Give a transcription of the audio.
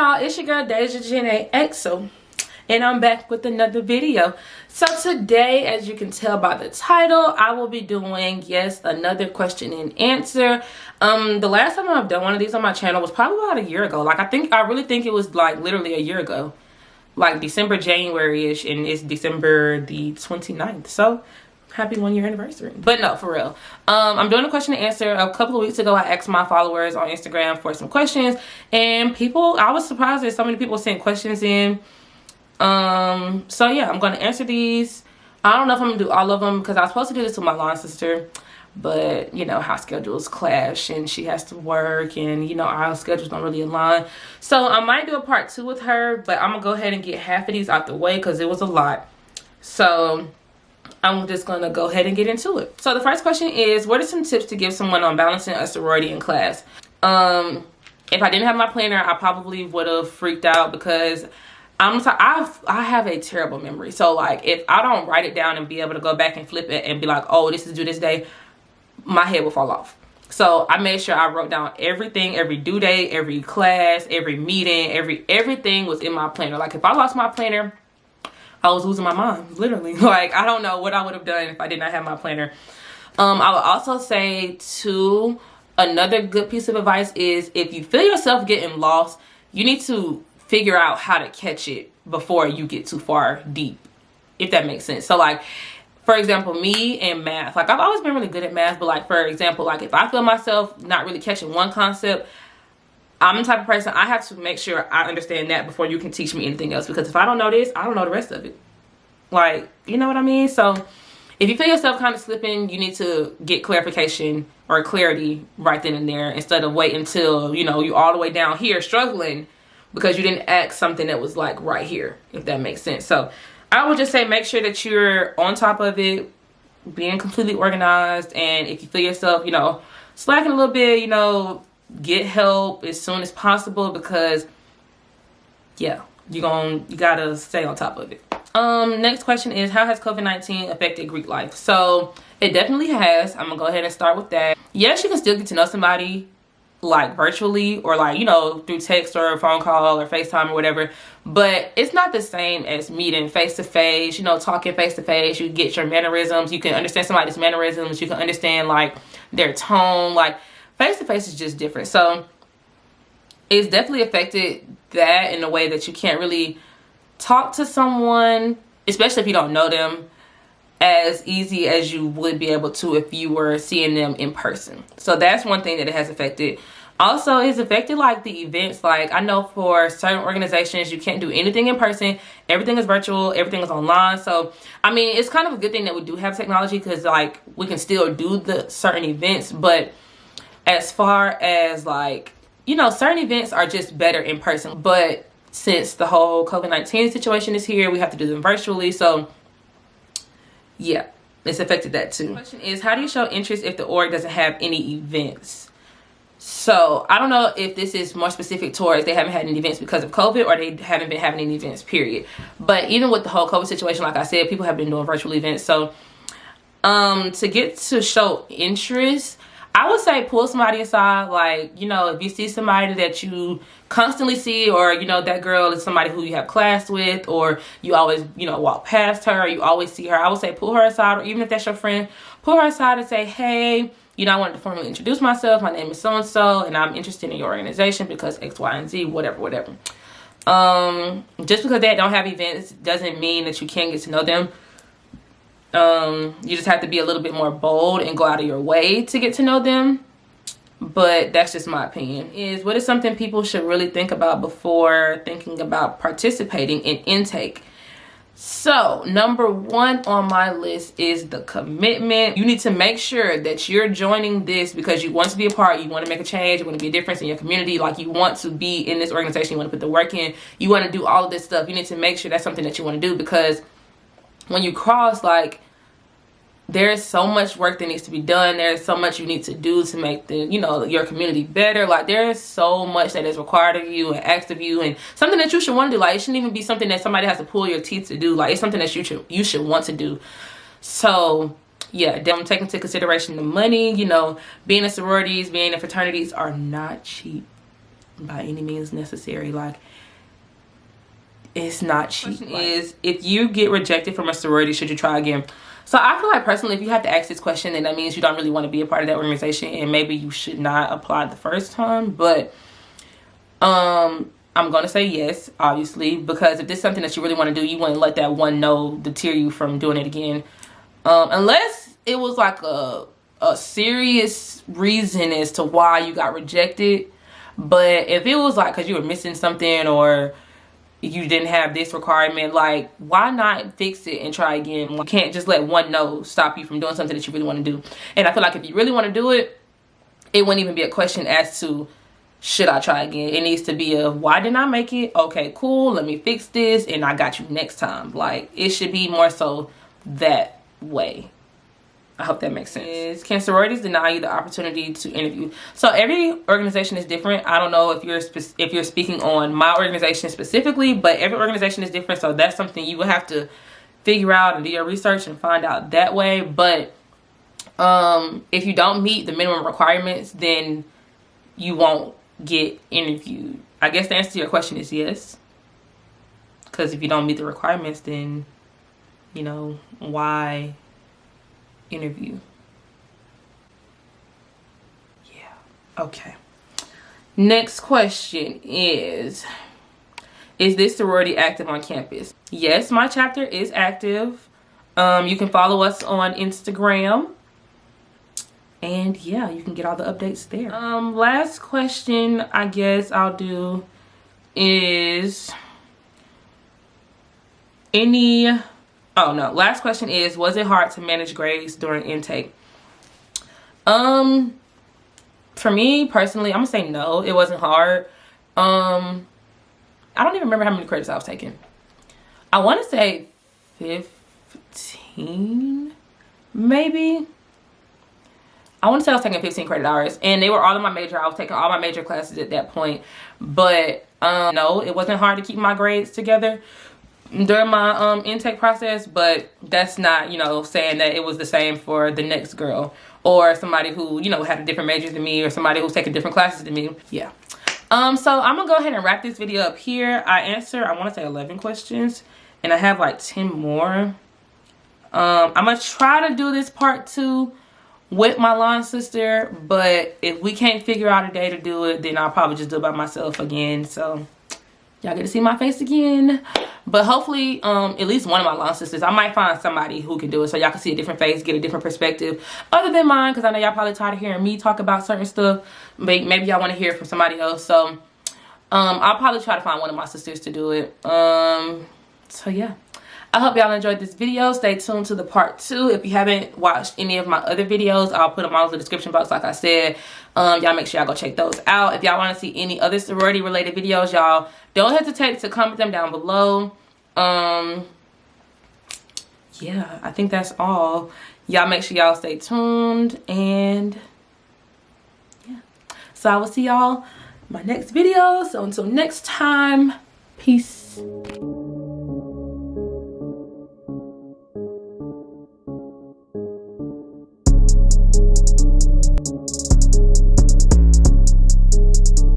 y'all, it's your girl Deja Janae EXO, and I'm back with another video. So today, as you can tell by the title, I will be doing, yes, another question and answer. The last time I've done one of these on my channel was probably about a year ago. Like, I really think it was like literally a year ago, like December, January-ish, and it's December the 29th. So happy 1 year anniversary. But no, for real, I'm doing a question and answer. A couple of weeks ago, I asked my followers on Instagram for some questions, and I was surprised that so many people sent questions in. So yeah, I'm gonna answer these. I don't know if I'm gonna do all of them because I was supposed to do this with my line sister, but you know how schedules clash and she has to work, and you know our schedules don't really align. So I might do a part 2 with her, but I'm gonna go ahead and get half of these out the way because it was a lot. So I'm just gonna go ahead and get into it. So the first question is, what are some tips to give someone on balancing a sorority in class? If I didn't have my planner, I probably would have freaked out because I have a terrible memory. So like if I don't write it down and be able to go back and flip it and be like, oh, this is due this day, my head will fall off. So I made sure I wrote down everything, every due date, every class, every meeting, everything was in my planner. Like if I lost my planner, I was losing my mind, literally. Like, I don't know what I would have done if I did not have my planner. I would also say, too, another good piece of advice is if you feel yourself getting lost, you need to figure out how to catch it before you get too far deep, if that makes sense. So, like, for example, me and math. Like, I've always been really good at math, but, like, for example, like, if I feel myself not really catching one concept, I'm the type of person, I have to make sure I understand that before you can teach me anything else. Because if I don't know this, I don't know the rest of it. Like, you know what I mean? So if you feel yourself kind of slipping, you need to get clarification or clarity right then and there, instead of waiting until, you know, you're all the way down here struggling because you didn't ask something that was like right here, if that makes sense. So I would just say make sure that you're on top of it, being completely organized. And if you feel yourself, you know, slacking a little bit, you know, get help as soon as possible, because yeah, you gotta stay on top of it. Next question is, how has COVID-19 affected Greek life? So it definitely has. I'm gonna go ahead and start with that. Yes, you can still get to know somebody like virtually, or like, you know, through text or a phone call or FaceTime or whatever, but it's not the same as meeting face to face, you know, talking face to face. You get your mannerisms, you can understand somebody's mannerisms, you can understand like their tone. Like face to face is just different. So it's definitely affected that in a way that you can't really talk to someone, especially if you don't know them, as easy as you would be able to if you were seeing them in person. So that's one thing that it has affected. Also, it's affected like the events. Like I know for certain organizations, you can't do anything in person. Everything is virtual, everything is online. So I mean, it's kind of a good thing that we do have technology, because like we can still do the certain events. But as far as like, you know, certain events are just better in person. But since the whole COVID-19 situation is here, we have to do them virtually. So yeah, it's affected that too. The question is, how do you show interest if the org doesn't have any events? So I don't know if this is more specific towards they haven't had any events because of COVID, or they haven't been having any events, period. But even with the whole COVID situation, like I said, people have been doing virtual events. So to get to show interest, I would say pull somebody aside. Like, you know, if you see somebody that you constantly see, or, you know, that girl is somebody who you have class with, or you always, you know, walk past her, or you always see her, I would say pull her aside. Or even if that's your friend, pull her aside and say, hey, you know, I wanted to formally introduce myself. My name is so-and-so, and I'm interested in your organization because X, Y, and Z, whatever. Just because they don't have events doesn't mean that you can't get to know them. You just have to be a little bit more bold and go out of your way to get to know them. But that's just my opinion. What is something people should really think about before thinking about participating in intake? So number 1 on my list is the commitment. You need to make sure that you're joining this because you want to be a part, you want to make a change, you want to be a difference in your community. Like, you want to be in this organization, you want to put the work in, you want to do all of this stuff. You need to make sure that's something that you want to do, because when you cross, like, there's so much work that needs to be done. There's so much you need to do to make the, you know, your community better. Like, there's so much that is required of you and asked of you, and something that you should want to do. Like, it shouldn't even be something that somebody has to pull your teeth to do. Like, it's something that you should want to do. So yeah, don't take into consideration the money. You know, being in sororities, being in fraternities are not cheap. by any means necessary. Like, it's not cheap. Is if you get rejected from a sorority, should you try again? So I feel like personally, if you have to ask this question, then that means you don't really want to be a part of that organization, and maybe you should not apply the first time. But I'm gonna say yes, obviously, because if this is something that you really want to do, you wouldn't let that one no deter you from doing it again, unless it was like a serious reason as to why you got rejected. But if it was like because you were missing something or you didn't have this requirement, like, why not fix it and try again? You can't just let one no stop you from doing something that you really want to do. And I feel like if you really want to do it, it wouldn't even be a question as to should I try again. It needs to be a why didn't I make it? Okay, cool, let me fix this and I got you next time. Like, it should be more so that way. I hope that makes sense. Can sororities deny you the opportunity to interview? So every organization is different. I don't know if you're speaking on my organization specifically, but every organization is different. So that's something you will have to figure out and do your research and find out that way. But if you don't meet the minimum requirements, then you won't get interviewed. I guess the answer to your question is yes. Because if you don't meet the requirements, then, you know, why interview? Yeah. Okay. Next question is this sorority active on campus? Yes, my chapter is active. You can follow us on Instagram. And yeah, you can get all the updates there. Last question I guess I'll do is last question is, was it hard to manage grades during intake? For me personally, I'm gonna say no, it wasn't hard. I don't even remember how many credits I was taking. I want to say 15, maybe. I want to say I was taking 15 credit hours, and they were all in my major. I was taking all my major classes at that point. But no, it wasn't hard to keep my grades together during my intake process. But that's not, you know, saying that it was the same for the next girl or somebody who, you know, had a different major than me or somebody who's taking different classes than me. Yeah. So I'm gonna go ahead and wrap this video up here. I answered, I want to say 11 questions, and I have like 10 more. I'm gonna try to do this part 2 with my line sister, but if we can't figure out a day to do it, then I'll probably just do it by myself again. So y'all get to see my face again. But hopefully at least one of my line sisters, I might find somebody who can do it so y'all can see a different face, get a different perspective other than mine, because I know y'all probably tired of hearing me talk about certain stuff, but maybe y'all want to hear it from somebody else. So I'll probably try to find one of my sisters to do it. So yeah, I hope y'all enjoyed this video. Stay tuned to the part 2. If you haven't watched any of my other videos, I'll put them all in the description box like I said. Y'all make sure y'all go check those out. If y'all want to see any other sorority related videos, y'all don't hesitate to comment them down below. Yeah, I think that's all. Y'all make sure y'all stay tuned, and yeah, so I will see y'all in my next video. So until next time, peace.